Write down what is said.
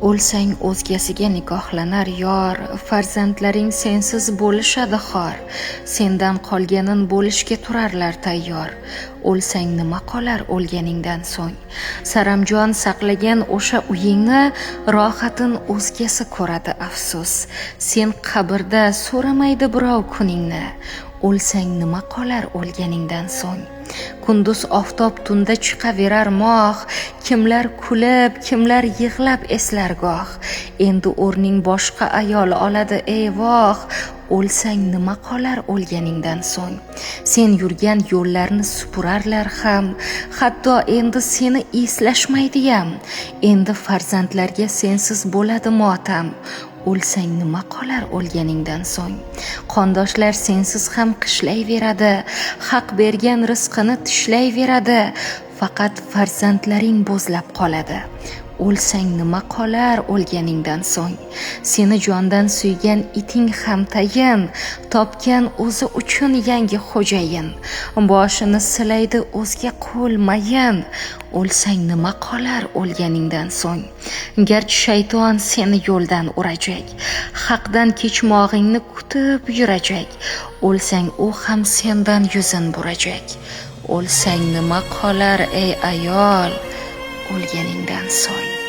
O'lsang o'zgasiga nikohlanar yor, farzandlaring sensiz bo'lishadi xor, sendan qolganin bo'lishga turarlar tayyor. O'lsang nima qolar o'lganingdan so'ng? Saramjon saqlagan o'sha uyingni rohatin o'zgasi ko'radi afsus. Sen qabrda so'ramaydi birov kuningni. O'lsang nima qolar o'lganingdan so'ng? Kunduz oftob tunda chiqaverar moh, kimlar kulib, kimlar yig'lab eslar goh. Endi o'rning boshqa ayol oladi ey voh. O'lsang nima qolar o'lganingdan so'ng? Sen yurgan yo'llarni supurarlar ham, hatto endi seni eslashmaydiyam. Endi farzandlarga sensiz bo'ladi motam. O'lsang nima qolar o'lganingdan so'ng? Qondoshlar sensiz ham qishlayveradi, haq bergan rizqini tishlayveradi, faqat farzandlaring bo'zlab qoladi. O'lsang nima qolar o'lganingdan so'ng? Seni jondan suygan iting ham tayin, topgan o'zi uchun yangi xo'jayin. Boshini silaydi o'zga qo'l mayin. O'lsang nima qolar o'lganingdan so'ng? Garchi shayton seni yo'ldan urajak, haqdan kechmog'ingni kutib yurajak. O'lsang u ham sendan yuzin burajak. O'lsang nima qolar ey ayol o'lganingdan so'ng?